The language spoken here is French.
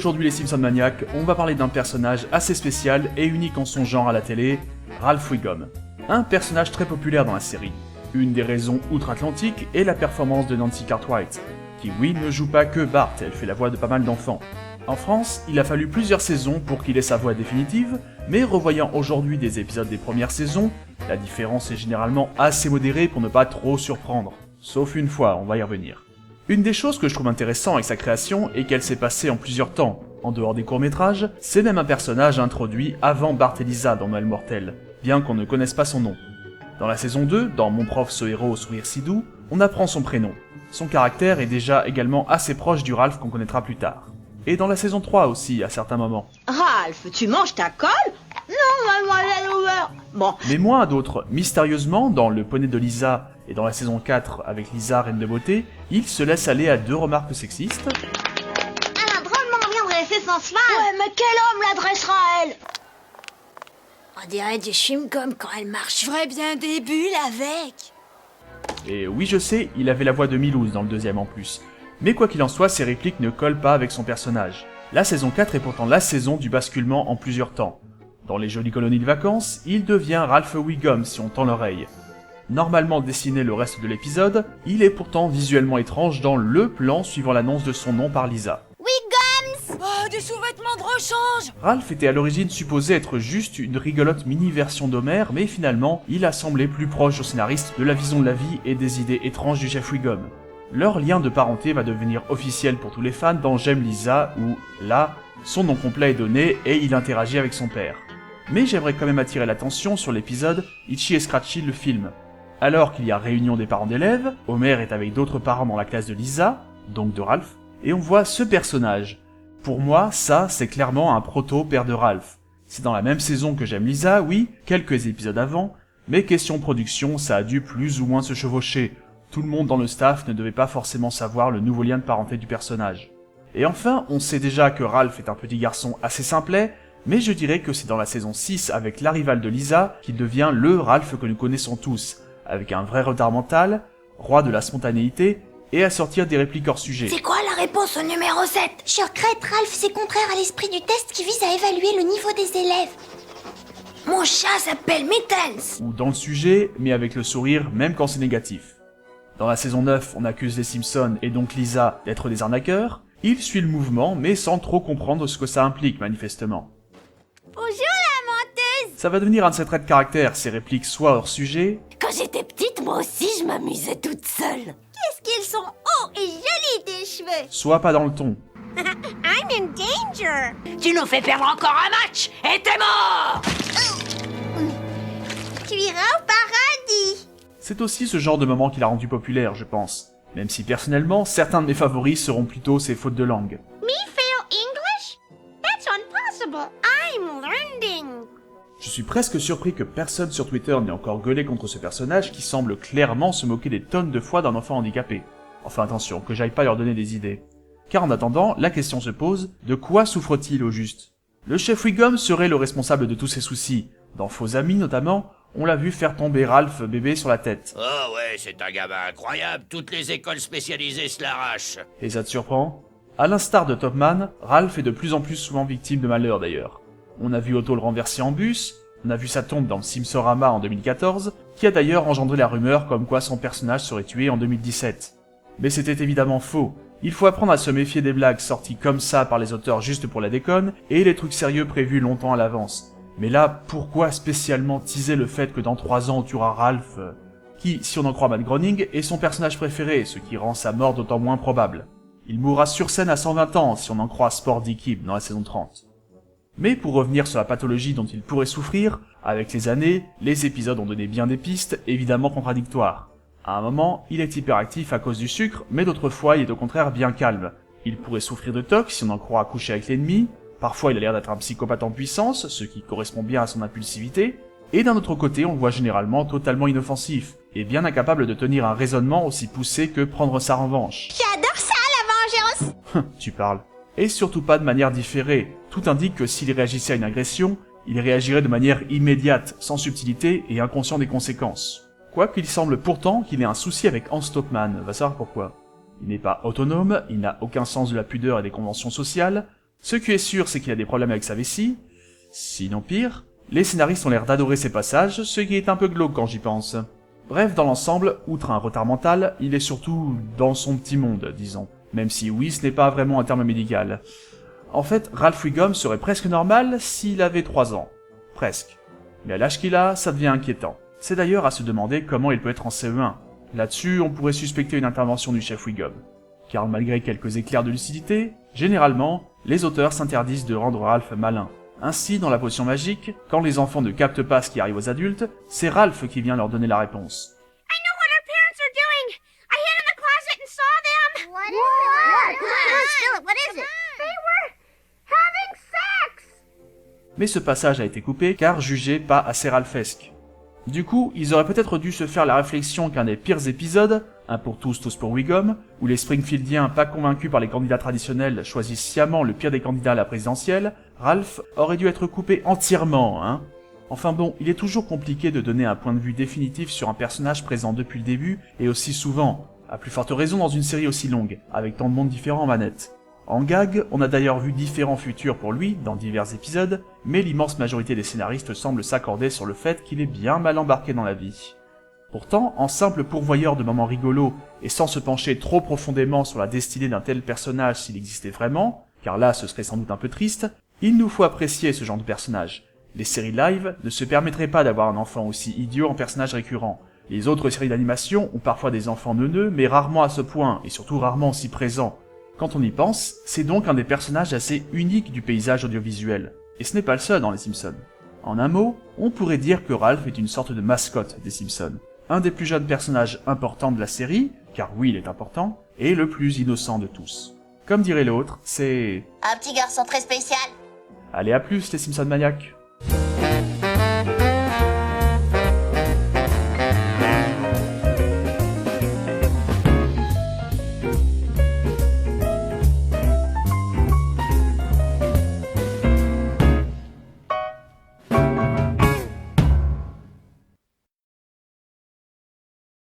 aujourd'hui les Simpson Maniacs, on va parler d'un personnage assez spécial et unique en son genre à la télé, Ralph Wiggum. Un personnage très populaire dans la série. Une des raisons outre-Atlantique est la performance de Nancy Cartwright, qui oui ne joue pas que Bart, elle fait la voix de pas mal d'enfants. En France, il a fallu plusieurs saisons pour qu'il ait sa voix définitive, mais revoyant aujourd'hui des épisodes des premières saisons, la différence est généralement assez modérée pour ne pas trop surprendre. Sauf une fois, on va y revenir. Une des choses que je trouve intéressant avec sa création est qu'elle s'est passée en plusieurs temps. En dehors des courts-métrages, c'est même un personnage introduit avant Bart et Lisa dans Noël Mortel, bien qu'on ne connaisse pas son nom. Dans la saison 2, dans Mon prof ce héros au sourire si doux, on apprend son prénom. Son caractère est déjà également assez proche du Ralph qu'on connaîtra plus tard. Et dans la saison 3 aussi, à certains moments. Ralph, tu manges ta colle? Non, mademoiselle Hoover. Bon. Mais moins à d'autres. Mystérieusement, dans Le poney de Lisa et dans la saison 4 avec Lisa, reine de beauté, il se laisse aller à 2 remarques sexistes. Elle a drôlement bien dressé son cheval. Ouais, mais quel homme l'adressera à elle? On dirait du chewing-gum quand elle marche. Je ferais bien des bulles avec. Et oui, je sais, il avait la voix de Milouz dans le deuxième en plus. Mais quoi qu'il en soit, ses répliques ne collent pas avec son personnage. La saison 4 est pourtant la saison du basculement en plusieurs temps. Dans les jolies colonies de vacances, il devient Ralph Wiggum si on tend l'oreille. Normalement dessiné le reste de l'épisode, il est pourtant visuellement étrange dans le plan suivant l'annonce de son nom par Lisa. Wiggums! Oh, des sous-vêtements de rechange! Ralph était à l'origine supposé être juste une rigolote mini-version d'Homer, mais finalement, il a semblé plus proche au scénariste de la vision de la vie et des idées étranges du chef Wiggum. Leur lien de parenté va devenir officiel pour tous les fans dans J'aime Lisa, où, là, son nom complet est donné et il interagit avec son père. Mais j'aimerais quand même attirer l'attention sur l'épisode Itchy et Scratchy le film. Alors qu'il y a réunion des parents d'élèves, Homer est avec d'autres parents dans la classe de Lisa, donc de Ralph, et on voit ce personnage. Pour moi, ça, c'est clairement un proto-père de Ralph. C'est dans la même saison que J'aime Lisa, oui, quelques épisodes avant, mais question production, ça a dû plus ou moins se chevaucher. Tout le monde dans le staff ne devait pas forcément savoir le nouveau lien de parenté du personnage. Et enfin, on sait déjà que Ralph est un petit garçon assez simplet, mais je dirais que c'est dans la saison 6 avec la rivale de Lisa qu'il devient le Ralph que nous connaissons tous, avec un vrai retard mental, roi de la spontanéité, et à sortir des répliques hors sujet. C'est quoi la réponse au numéro 7? Je regrette, Ralph, c'est contraire à l'esprit du test qui vise à évaluer le niveau des élèves. Mon chat s'appelle Mittens! Ou dans le sujet, mais avec le sourire même quand c'est négatif. Dans la saison 9, on accuse les Simpsons et donc Lisa d'être des arnaqueurs. Il suit le mouvement, mais sans trop comprendre ce que ça implique, manifestement. Bonjour la menteuse! Ça va devenir un de ses traits de caractère, ses répliques soit hors sujet, Quand j'étais petite, moi aussi je m'amusais toute seule. Qu'est-ce qu'ils sont hauts et jolis tes cheveux. soit pas dans le ton. I'm in danger. Tu nous fais perdre encore un match et t'es mort! Tu iras au paradis. C'est aussi ce genre de moment qui l'a rendu populaire, je pense. Même si personnellement, certains de mes favoris seront plutôt ses fautes de langue. Me fail English? That's impossible. I'm learning. Je suis presque surpris que personne sur Twitter n'ait encore gueulé contre ce personnage qui semble clairement se moquer des tonnes de fois d'un enfant handicapé. Enfin attention, que j'aille pas leur donner des idées. Car en attendant, la question se pose, de quoi souffre-t-il au juste? Le chef Wiggum serait le responsable de tous ses soucis. Dans Faux Amis notamment, on l'a vu faire tomber Ralph bébé sur la tête. Oh ouais, c'est un gamin incroyable, toutes les écoles spécialisées se l'arrachent. Et ça te surprend? À l'instar de Topman, Ralph est de plus en plus souvent victime de malheur d'ailleurs. On a vu Otto le renverser en bus, on a vu sa tombe dans le Simpsorama en 2014, qui a d'ailleurs engendré la rumeur comme quoi son personnage serait tué en 2017. Mais c'était évidemment faux. Il faut apprendre à se méfier des blagues sorties comme ça par les auteurs juste pour la déconne, et les trucs sérieux prévus longtemps à l'avance. Mais là, pourquoi spécialement teaser le fait que dans 3 ans on tuera Ralph, qui, si on en croit Matt Groening, est son personnage préféré, ce qui rend sa mort d'autant moins probable. Il mourra sur scène à 120 ans, si on en croit Sport d'équipe dans la saison 30. Mais pour revenir sur la pathologie dont il pourrait souffrir, avec les années, les épisodes ont donné bien des pistes, évidemment contradictoires. À un moment, il est hyperactif à cause du sucre, mais d'autres fois il est au contraire bien calme. Il pourrait souffrir de tox si on en croit coucher avec l'ennemi, parfois il a l'air d'être un psychopathe en puissance, ce qui correspond bien à son impulsivité, et d'un autre côté on le voit généralement totalement inoffensif, et bien incapable de tenir un raisonnement aussi poussé que prendre sa revanche. J'adore ça, la vengeance. Tu parles. Et surtout pas de manière différée, tout indique que s'il réagissait à une agression, il réagirait de manière immédiate, sans subtilité et inconscient des conséquences. Quoiqu'il semble pourtant qu'il ait un souci avec Hans Topman, va savoir pourquoi. Il n'est pas autonome, il n'a aucun sens de la pudeur et des conventions sociales, Ce qui est sûr, c'est qu'il a des problèmes avec sa vessie, sinon pire. Les scénaristes ont l'air d'adorer ses passages, ce qui est un peu glauque quand j'y pense. Bref, dans l'ensemble, outre un retard mental, il est surtout dans son petit monde, disons. Même si oui, ce n'est pas vraiment un terme médical. En fait, Ralph Wiggum serait presque normal s'il avait 3 ans. Presque. Mais à l'âge qu'il a, ça devient inquiétant. C'est d'ailleurs à se demander comment il peut être en CE1. Là-dessus, on pourrait suspecter une intervention du chef Wiggum. Car malgré quelques éclairs de lucidité, généralement, les auteurs s'interdisent de rendre Ralph malin. Ainsi, dans la potion magique, quand les enfants ne captent pas ce qui arrive aux adultes, c'est Ralph qui vient leur donner la réponse. I know what our parents are doing. I hid in the closet and saw them. What is it? They were having sex. Mais ce passage a été coupé car jugé pas assez Ralphesque. Du coup, ils auraient peut-être dû se faire la réflexion qu'un des pires épisodes, un pour tous, tous pour Wiggum, où les Springfieldiens pas convaincus par les candidats traditionnels choisissent sciemment le pire des candidats à la présidentielle, Ralph aurait dû être coupé entièrement, hein. Enfin bon, il est toujours compliqué de donner un point de vue définitif sur un personnage présent depuis le début et aussi souvent, à plus forte raison dans une série aussi longue, avec tant de mondes différents en manette. En gag, on a d'ailleurs vu différents futurs pour lui, dans divers épisodes, mais l'immense majorité des scénaristes semblent s'accorder sur le fait qu'il est bien mal embarqué dans la vie. Pourtant, en simple pourvoyeur de moments rigolos, et sans se pencher trop profondément sur la destinée d'un tel personnage s'il existait vraiment, car là ce serait sans doute un peu triste, il nous faut apprécier ce genre de personnage. Les séries live ne se permettraient pas d'avoir un enfant aussi idiot en personnage récurrent. Les autres séries d'animation ont parfois des enfants neuneux, mais rarement à ce point, et surtout rarement aussi présents. Quand on y pense, c'est donc un des personnages assez uniques du paysage audiovisuel. Et ce n'est pas le seul dans les Simpsons. En un mot, on pourrait dire que Ralph est une sorte de mascotte des Simpsons. Un des plus jeunes personnages importants de la série, car oui il est important, et le plus innocent de tous. Comme dirait l'autre, c'est... Un petit garçon très spécial. Allez à plus les Simpsons maniaques.